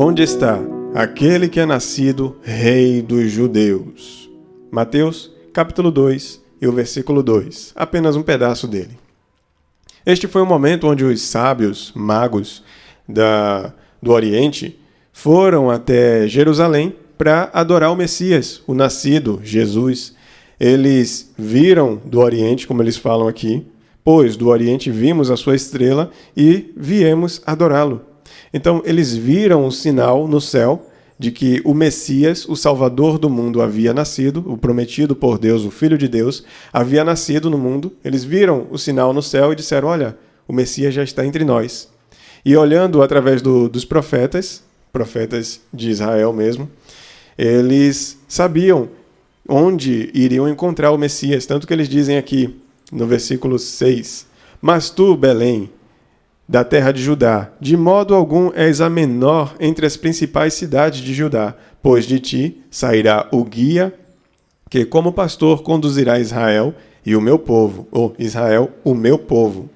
Onde está aquele que é nascido Rei dos Judeus? Mateus, capítulo 2 e o versículo 2, apenas um pedaço dele. Este foi o momento onde os sábios, magos do Oriente, foram até Jerusalém para adorar o Messias, o nascido, Jesus. Eles viram do Oriente, como eles falam aqui, pois do Oriente vimos a sua estrela e viemos adorá-lo. Então, eles viram o sinal no céu de que o Messias, o Salvador do mundo, havia nascido, o prometido por Deus, o Filho de Deus, havia nascido no mundo. Eles viram o sinal no céu e disseram, olha, o Messias já está entre nós. E olhando através dos profetas de Israel mesmo, eles sabiam onde iriam encontrar o Messias, tanto que eles dizem aqui no versículo 6, mas tu, Belém, da terra de Judá, de modo algum és a menor entre as principais cidades de Judá, pois de ti sairá o guia que como pastor conduzirá Israel e o meu povo, ou Israel, o meu povo.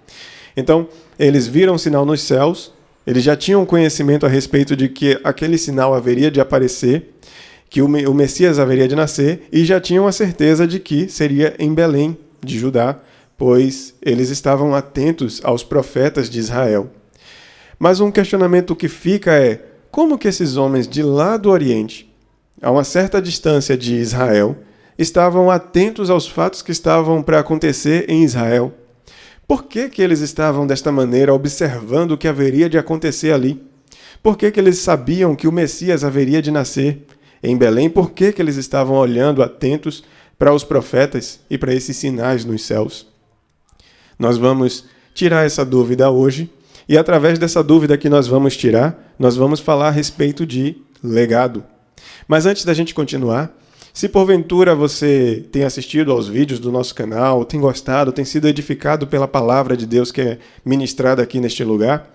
Então, eles viram o sinal nos céus, eles já tinham conhecimento a respeito de que aquele sinal haveria de aparecer, que o Messias haveria de nascer, e já tinham a certeza de que seria em Belém de Judá, pois eles estavam atentos aos profetas de Israel. Mas um questionamento que fica é, como que esses homens de lá do Oriente, a uma certa distância de Israel, estavam atentos aos fatos que estavam para acontecer em Israel? Por que eles estavam desta maneira observando o que haveria de acontecer ali? Por que eles sabiam que o Messias haveria de nascer em Belém? Por que eles estavam olhando atentos para os profetas e para esses sinais nos céus? Nós vamos tirar essa dúvida hoje e através dessa dúvida que nós vamos tirar, nós vamos falar a respeito de legado. Mas antes da gente continuar, se porventura você tem assistido aos vídeos do nosso canal, tem gostado, tem sido edificado pela palavra de Deus que é ministrada aqui neste lugar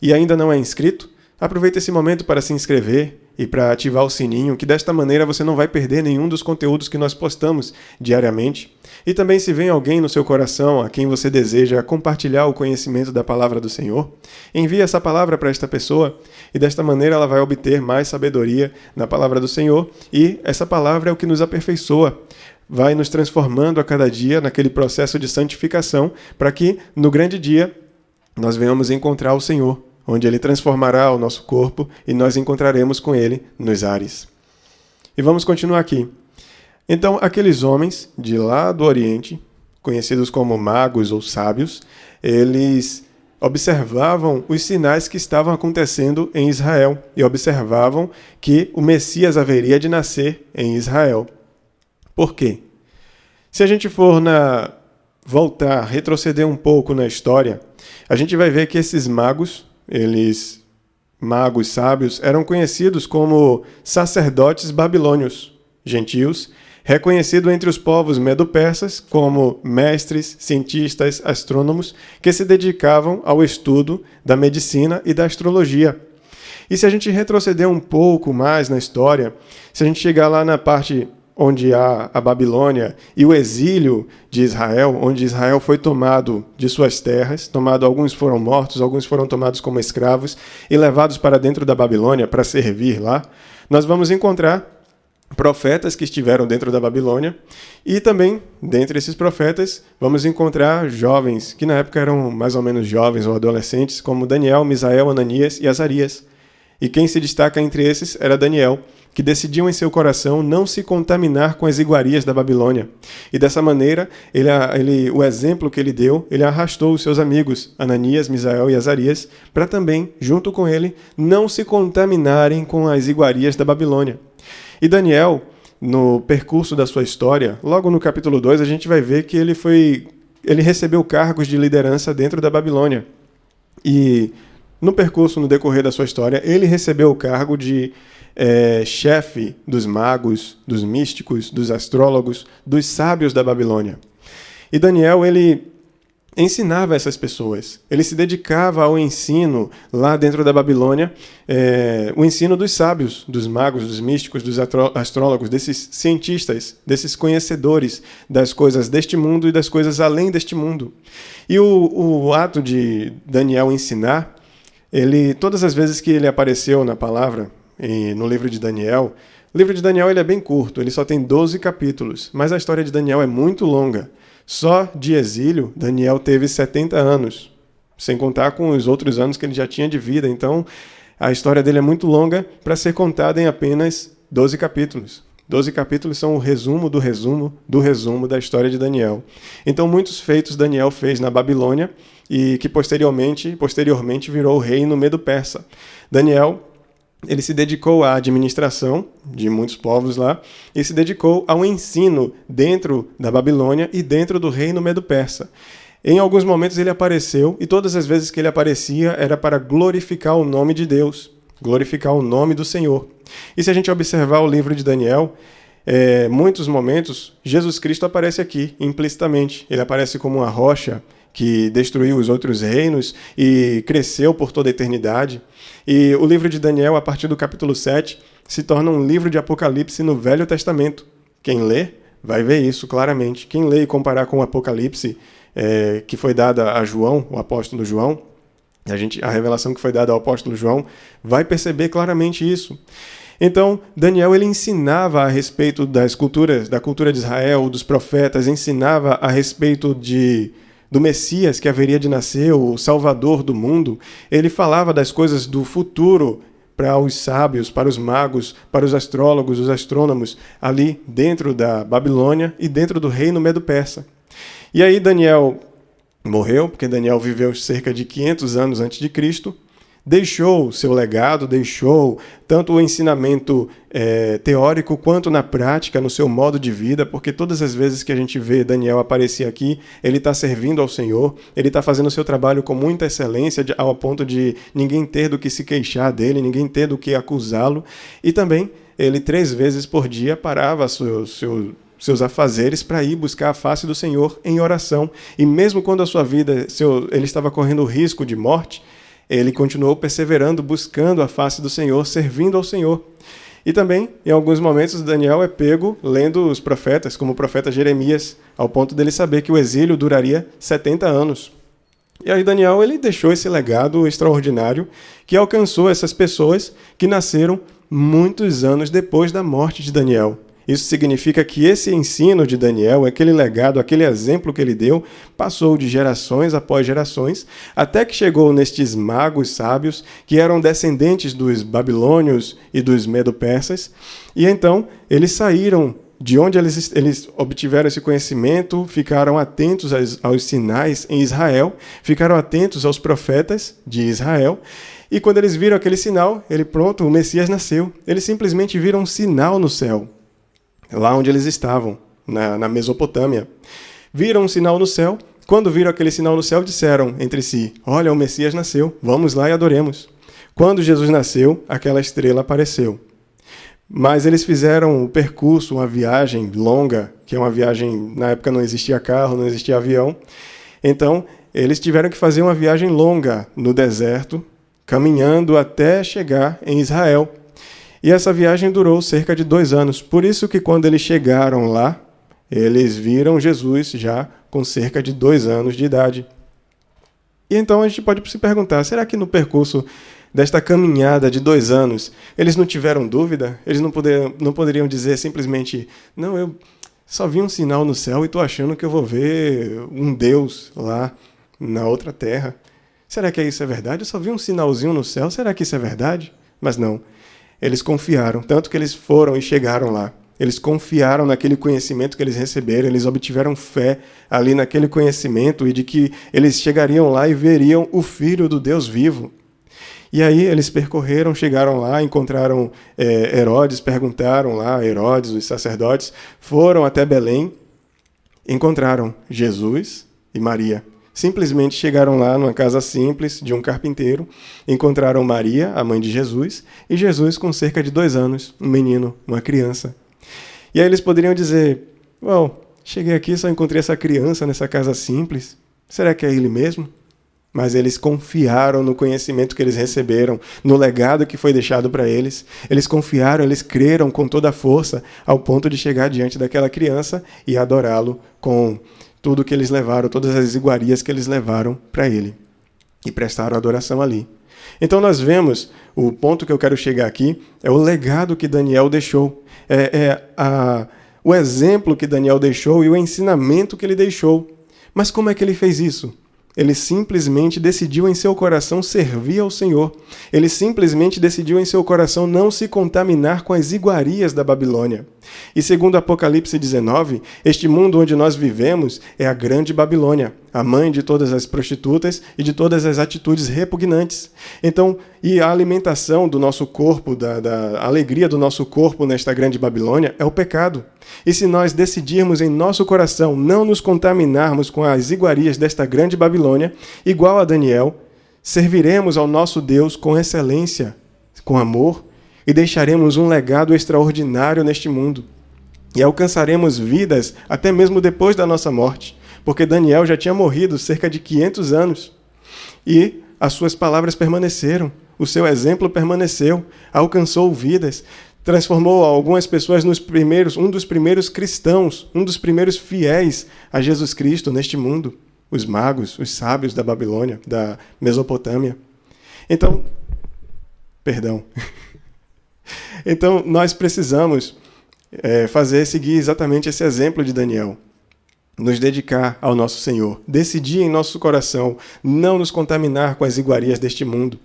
e ainda não é inscrito, aproveite esse momento para se inscrever e para ativar o sininho, que desta maneira você não vai perder nenhum dos conteúdos que nós postamos diariamente. E também se vem alguém no seu coração a quem você deseja compartilhar o conhecimento da palavra do Senhor, envie essa palavra para esta pessoa e desta maneira ela vai obter mais sabedoria na palavra do Senhor e essa palavra é o que nos aperfeiçoa, vai nos transformando a cada dia naquele processo de santificação para que no grande dia nós venhamos encontrar o Senhor, onde Ele transformará o nosso corpo e nós encontraremos com Ele nos ares. E vamos continuar aqui. Então, aqueles homens de lá do Oriente, conhecidos como magos ou sábios, eles observavam os sinais que estavam acontecendo em Israel e observavam que o Messias haveria de nascer em Israel. Por quê? Se a gente for voltar, retroceder um pouco na história, a gente vai ver que esses magos sábios, eram conhecidos como sacerdotes babilônios, gentios, reconhecido entre os povos medo-persas como mestres, cientistas, astrônomos que se dedicavam ao estudo da medicina e da astrologia. E se a gente retroceder um pouco mais na história, se a gente chegar lá na parte onde há a Babilônia e o exílio de Israel, onde Israel foi tomado de suas terras, alguns foram mortos, alguns foram tomados como escravos e levados para dentro da Babilônia para servir lá, nós vamos encontrar profetas que estiveram dentro da Babilônia e também, dentre esses profetas, vamos encontrar jovens, que na época eram mais ou menos jovens ou adolescentes, como Daniel, Misael, Ananias e Azarias. E quem se destaca entre esses era Daniel, que decidiu em seu coração não se contaminar com as iguarias da Babilônia. E dessa maneira, o exemplo que ele deu, ele arrastou os seus amigos, Ananias, Misael e Azarias, para também, junto com ele, não se contaminarem com as iguarias da Babilônia. E Daniel, no percurso da sua história, logo no capítulo 2, a gente vai ver que ele recebeu cargos de liderança dentro da Babilônia. E no percurso, no decorrer da sua história, ele recebeu o cargo de chefe dos magos, dos místicos, dos astrólogos, dos sábios da Babilônia. E Daniel, ele ensinava essas pessoas. Ele se dedicava ao ensino lá dentro da Babilônia, o ensino dos sábios, dos magos, dos místicos, dos astrólogos, desses cientistas, desses conhecedores das coisas deste mundo e das coisas além deste mundo. E o ato de Daniel ensinar todas as vezes que ele apareceu na palavra, no livro de Daniel, o livro de Daniel ele é bem curto, ele só tem 12 capítulos, mas a história de Daniel é muito longa. Só de exílio, Daniel teve 70 anos, sem contar com os outros anos que ele já tinha de vida. Então, a história dele é muito longa para ser contada em apenas 12 capítulos. 12 capítulos são o resumo do resumo do resumo da história de Daniel. Então, muitos feitos Daniel fez na Babilônia e que posteriormente virou rei no Medo-Persa. Daniel, ele se dedicou à administração de muitos povos lá e se dedicou ao ensino dentro da Babilônia e dentro do reino Medo-Persa. Em alguns momentos ele apareceu e todas as vezes que ele aparecia era para glorificar o nome de Deus, glorificar o nome do Senhor. E se a gente observar o livro de Daniel, muitos momentos Jesus Cristo aparece aqui implicitamente. Ele aparece como uma rocha que destruiu os outros reinos e cresceu por toda a eternidade. E o livro de Daniel, a partir do capítulo 7, se torna um livro de Apocalipse no Velho Testamento. Quem lê vai ver isso claramente. Quem lê e comparar com o Apocalipse que foi dada a João, o apóstolo João, a revelação que foi dada ao apóstolo João, vai perceber claramente isso. Então, Daniel ele ensinava a respeito das culturas, da cultura de Israel, dos profetas, ensinava a respeito do Messias que haveria de nascer, o Salvador do mundo. Ele falava das coisas do futuro para os sábios, para os magos, para os astrólogos, os astrônomos, ali dentro da Babilônia e dentro do reino Medo-Persa. E aí Daniel morreu, porque Daniel viveu cerca de 500 anos antes de Cristo, deixou seu legado, deixou tanto o ensinamento teórico quanto na prática, no seu modo de vida, porque todas as vezes que a gente vê Daniel aparecer aqui, ele está servindo ao Senhor, ele está fazendo o seu trabalho com muita excelência, ao ponto de ninguém ter do que se queixar dele, ninguém ter do que acusá-lo, e também ele 3 vezes por dia parava seus afazeres para ir buscar a face do Senhor em oração, e mesmo quando a sua vida, ele estava correndo o risco de morte, ele continuou perseverando, buscando a face do Senhor, servindo ao Senhor. E também, em alguns momentos, Daniel é pego lendo os profetas, como o profeta Jeremias, ao ponto dele saber que o exílio duraria 70 anos. E aí Daniel ele deixou esse legado extraordinário que alcançou essas pessoas que nasceram muitos anos depois da morte de Daniel. Isso significa que esse ensino de Daniel, aquele legado, aquele exemplo que ele deu, passou de gerações após gerações, até que chegou nestes magos sábios, que eram descendentes dos babilônios e dos medo-persas, e então eles saíram de onde eles obtiveram esse conhecimento, ficaram atentos aos sinais em Israel, ficaram atentos aos profetas de Israel, e quando eles viram aquele sinal, o Messias nasceu. Eles simplesmente viram um sinal no céu, lá onde eles estavam, na Mesopotâmia. Viram um sinal no céu. Quando viram aquele sinal no céu, disseram entre si: olha, o Messias nasceu, vamos lá e adoremos. Quando Jesus nasceu, aquela estrela apareceu. Mas eles fizeram o percurso, uma viagem longa, que é uma viagem, na época não existia carro, não existia avião. Então, eles tiveram que fazer uma viagem longa no deserto, caminhando até chegar em Israel. E essa viagem durou cerca de 2 anos. Por isso que quando eles chegaram lá, eles viram Jesus já com cerca de 2 anos de idade. E então a gente pode se perguntar, será que no percurso desta caminhada de 2 anos, eles não tiveram dúvida? Eles não poderiam dizer simplesmente, não, eu só vi um sinal no céu e estou achando que eu vou ver um Deus lá na outra terra. Será que isso é verdade? Eu só vi um sinalzinho no céu, será que isso é verdade? Mas não. Eles confiaram, tanto que eles foram e chegaram lá. Eles confiaram naquele conhecimento que eles receberam, eles obtiveram fé ali naquele conhecimento e de que eles chegariam lá e veriam o Filho do Deus vivo. E aí eles percorreram, chegaram lá, encontraram Herodes, perguntaram lá, Herodes, os sacerdotes, foram até Belém, encontraram Jesus e Maria. Simplesmente chegaram lá numa casa simples de um carpinteiro, encontraram Maria, a mãe de Jesus, e Jesus com cerca de 2 anos, um menino, uma criança. E aí eles poderiam dizer, cheguei aqui e só encontrei essa criança nessa casa simples, será que é ele mesmo? Mas eles confiaram no conhecimento que eles receberam, no legado que foi deixado para eles. Eles confiaram, eles creram com toda a força, ao ponto de chegar diante daquela criança e adorá-lo com tudo que eles levaram, todas as iguarias que eles levaram para ele. E prestaram adoração ali. Então nós vemos, o ponto que eu quero chegar aqui, é o legado que Daniel deixou. O exemplo que Daniel deixou e o ensinamento que ele deixou. Mas como é que ele fez isso? Ele simplesmente decidiu em seu coração servir ao Senhor. Ele simplesmente decidiu em seu coração não se contaminar com as iguarias da Babilônia. E segundo Apocalipse 19, este mundo onde nós vivemos é a grande Babilônia, a mãe de todas as prostitutas e de todas as atitudes repugnantes. Então, e a alimentação do nosso corpo, da alegria do nosso corpo nesta grande Babilônia é o pecado. E se nós decidirmos em nosso coração não nos contaminarmos com as iguarias desta grande Babilônia, igual a Daniel, serviremos ao nosso Deus com excelência, com amor, e deixaremos um legado extraordinário neste mundo. E alcançaremos vidas até mesmo depois da nossa morte, porque Daniel já tinha morrido cerca de 500 anos. E as suas palavras permaneceram, o seu exemplo permaneceu, alcançou vidas, transformou algumas pessoas um dos primeiros cristãos, um dos primeiros fiéis a Jesus Cristo neste mundo, os magos, os sábios da Babilônia, da Mesopotâmia. Então, nós precisamos seguir exatamente esse exemplo de Daniel. Nos dedicar ao nosso Senhor. Decidir em nosso coração não nos contaminar com as iguarias deste mundo.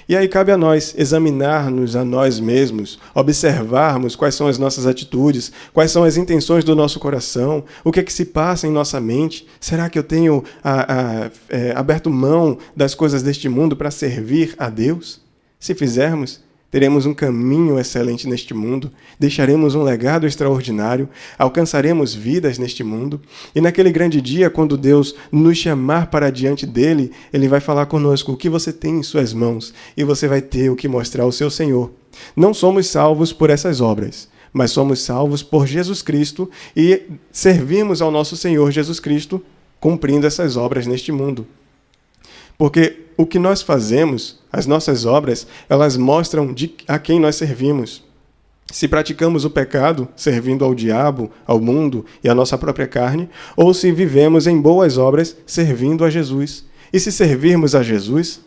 E aí cabe a nós examinar-nos a nós mesmos, observarmos quais são as nossas atitudes, quais são as intenções do nosso coração, o que é que se passa em nossa mente. Será que eu tenho aberto mão das coisas deste mundo para servir a Deus? Se fizermos, teremos um caminho excelente neste mundo, deixaremos um legado extraordinário, alcançaremos vidas neste mundo, e naquele grande dia, quando Deus nos chamar para diante dele, ele vai falar conosco o que você tem em suas mãos, e você vai ter o que mostrar ao seu Senhor. Não somos salvos por essas obras, mas somos salvos por Jesus Cristo e servimos ao nosso Senhor Jesus Cristo cumprindo essas obras neste mundo. Porque o que nós fazemos, as nossas obras, elas mostram a quem nós servimos. Se praticamos o pecado, servindo ao diabo, ao mundo e à nossa própria carne, ou se vivemos em boas obras, servindo a Jesus. E se servirmos a Jesus,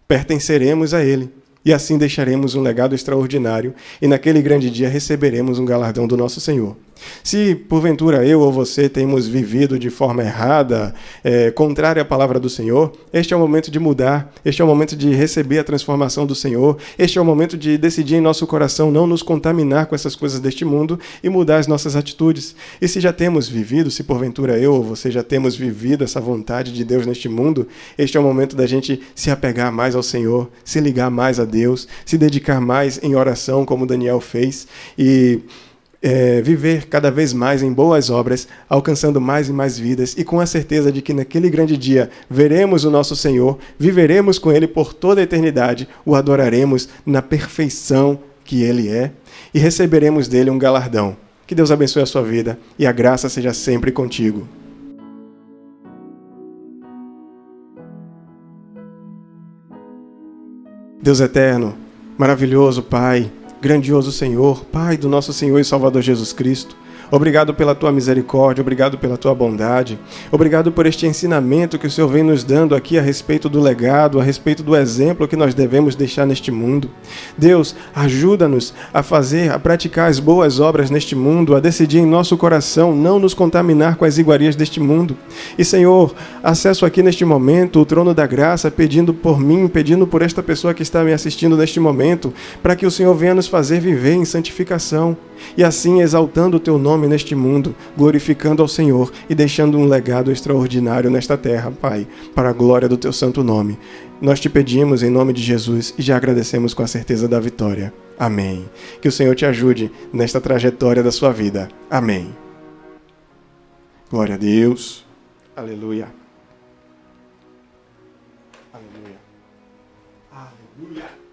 pertenceremos a Ele. E assim deixaremos um legado extraordinário e naquele grande dia receberemos um galardão do nosso Senhor. Se, porventura, eu ou você temos vivido de forma errada, contrária à palavra do Senhor, este é o momento de mudar, este é o momento de receber a transformação do Senhor, este é o momento de decidir em nosso coração não nos contaminar com essas coisas deste mundo e mudar as nossas atitudes. E se já temos vivido, se porventura eu ou você já temos vivido essa vontade de Deus neste mundo, este é o momento da gente se apegar mais ao Senhor, se ligar mais a Deus, se dedicar mais em oração, como Daniel fez, e viver cada vez mais em boas obras, alcançando mais e mais vidas, e com a certeza de que naquele grande dia veremos o nosso Senhor, viveremos com Ele por toda a eternidade, o adoraremos na perfeição que Ele é, e receberemos dele um galardão. Que Deus abençoe a sua vida, e a graça seja sempre contigo. Deus eterno, maravilhoso Pai, grandioso Senhor, Pai do nosso Senhor e Salvador Jesus Cristo, obrigado pela Tua misericórdia, obrigado pela Tua bondade, obrigado por este ensinamento que o Senhor vem nos dando aqui a respeito do legado, a respeito do exemplo que nós devemos deixar neste mundo. Deus, ajuda-nos a praticar as boas obras neste mundo, a decidir em nosso coração não nos contaminar com as iguarias deste mundo. E, Senhor, acesso aqui neste momento o trono da graça, pedindo por mim, pedindo por esta pessoa que está me assistindo neste momento, para que o Senhor venha nos fazer viver em santificação, e assim exaltando o Teu nome neste mundo, glorificando ao Senhor e deixando um legado extraordinário nesta terra, Pai, para a glória do Teu santo nome. Nós te pedimos em nome de Jesus e já agradecemos com a certeza da vitória. Amém. Que o Senhor te ajude nesta trajetória da sua vida. Amém. Glória a Deus. Aleluia. Aleluia. Aleluia.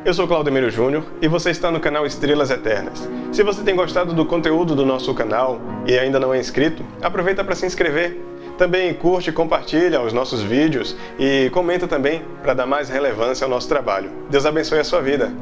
Eu sou Claudemiro Júnior e você está no canal Estrelas Eternas. Se você tem gostado do conteúdo do nosso canal e ainda não é inscrito, aproveita para se inscrever. Também curte e compartilha os nossos vídeos e comenta também para dar mais relevância ao nosso trabalho. Deus abençoe a sua vida.